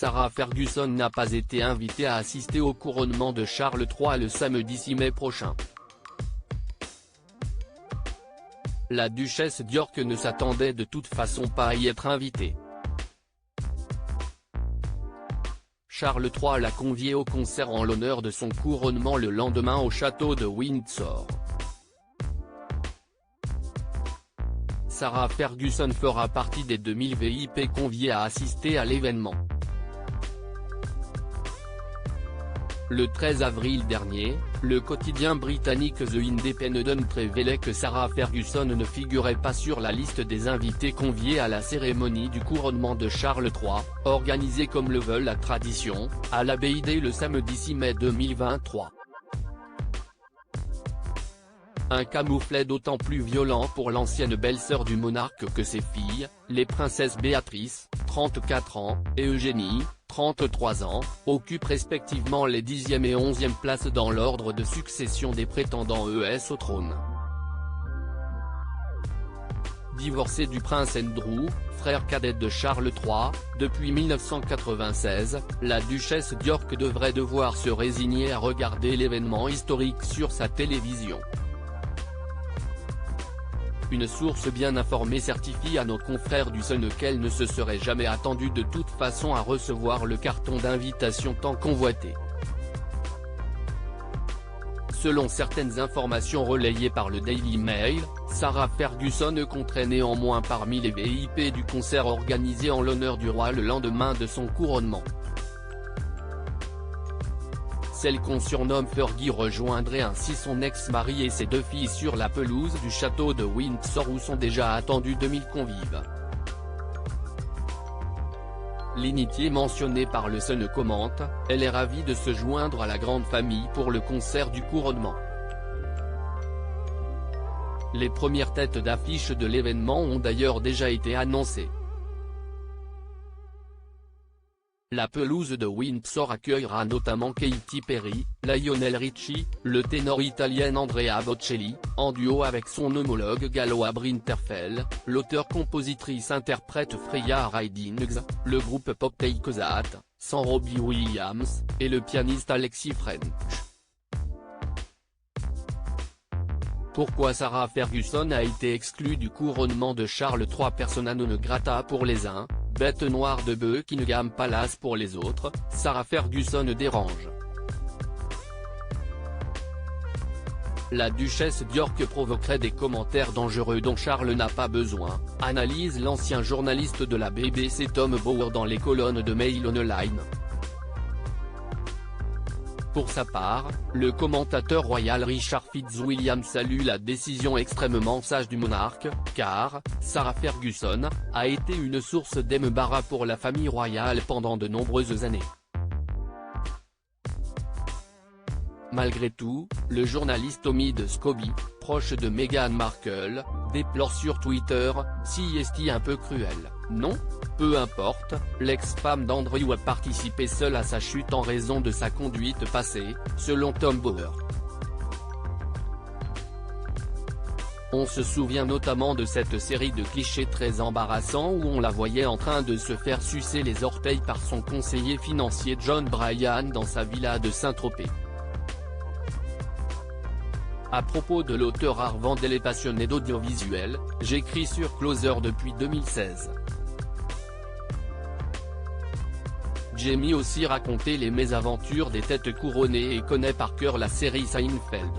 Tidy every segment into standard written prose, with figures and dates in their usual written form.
Sarah Ferguson n'a pas été invitée à assister au couronnement de Charles III le samedi 6 mai prochain. La duchesse d'York ne s'attendait de toute façon pas à y être invitée. Charles III l'a conviée au concert en l'honneur de son couronnement le lendemain au château de Windsor. Sarah Ferguson fera partie des 2000 VIP conviés à assister à l'événement. Le 13 avril dernier, le quotidien britannique The Independent révélait que Sarah Ferguson ne figurait pas sur la liste des invités conviés à la cérémonie du couronnement de Charles III, organisée comme le veut la tradition, à l'Abbey Day le samedi 6 mai 2023. Un camouflet d'autant plus violent pour l'ancienne belle-sœur du monarque que ses filles, les princesses Béatrice, 34 ans, et Eugénie, 33 ans, occupent respectivement les 10e et 11e places dans l'ordre de succession des prétendants au trône. Divorcée du prince Andrew, frère cadet de Charles III, depuis 1996, la duchesse d'York devrait devoir se résigner à regarder l'événement historique sur sa télévision. Une source bien informée certifie à nos confrères du Sun qu'elle ne se serait jamais attendue de toute façon à recevoir le carton d'invitation tant convoité. Selon certaines informations relayées par le Daily Mail, Sarah Ferguson compterait néanmoins parmi les VIP du concert organisé en l'honneur du roi le lendemain de son couronnement. Celle qu'on surnomme Fergie rejoindrait ainsi son ex-mari et ses 2 filles sur la pelouse du château de Windsor où sont déjà attendus 2000 convives. L'initié mentionné par le Sun commente, elle est ravie de se joindre à la grande famille pour le concert du couronnement. Les premières têtes d'affiche de l'événement ont d'ailleurs déjà été annoncées. La pelouse de Windsor accueillera notamment Katy Perry, Lionel Richie, le ténor italien Andrea Bocelli, en duo avec son homologue gallois Brinterfell, l'auteur-compositrice-interprète Freya Ridings, le groupe pop Take That, sans Robbie Williams, et le pianiste Alexis French. Pourquoi Sarah Ferguson a été exclue du couronnement de Charles III? Persona non grata pour les uns, bête noire de Buckingham Palace pour les autres, Sarah Ferguson dérange. La duchesse d'York provoquerait des commentaires dangereux dont Charles n'a pas besoin, analyse l'ancien journaliste de la BBC Tom Bower dans les colonnes de Mail Online. Pour sa part, le commentateur royal Richard Fitzwilliam salue la décision extrêmement sage du monarque, car Sarah Ferguson a été une source d'embarras pour la famille royale pendant de nombreuses années. Malgré tout, le journaliste Omid Scobie, proche de Meghan Markle, déplore sur Twitter « Si est-il un peu cruel, non ? Peu importe, l'ex-femme d'Andrew a participé seule à sa chute en raison de sa conduite passée, selon Tom Bower. On se souvient notamment de cette série de clichés très embarrassants où on la voyait en train de se faire sucer les orteils par son conseiller financier John Bryan dans sa villa de Saint-Tropez. À propos de l'auteur art Vandel et passionné d'audiovisuel, j'écris sur Closer depuis 2016. Jamie aussi raconté les mésaventures des têtes couronnées et connaît par cœur la série Seinfeld.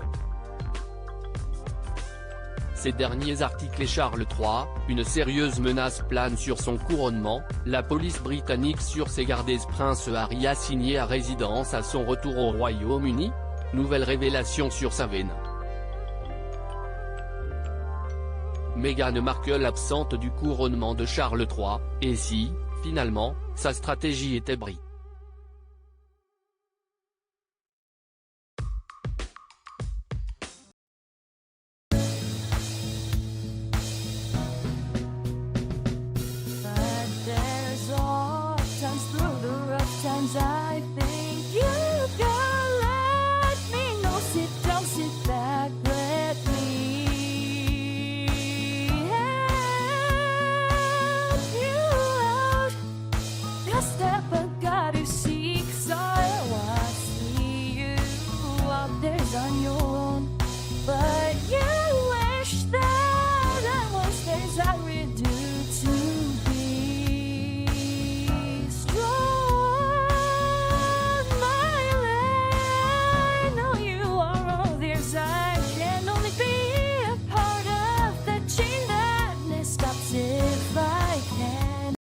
Ces derniers articles et Charles III, une sérieuse menace plane sur son couronnement, la police britannique sur ses gardes Prince Harry assigné à résidence à son retour au Royaume-Uni ? Nouvelle révélation sur sa veine. Meghan Markle absente du couronnement de Charles III, et si, finalement, sa stratégie était brie.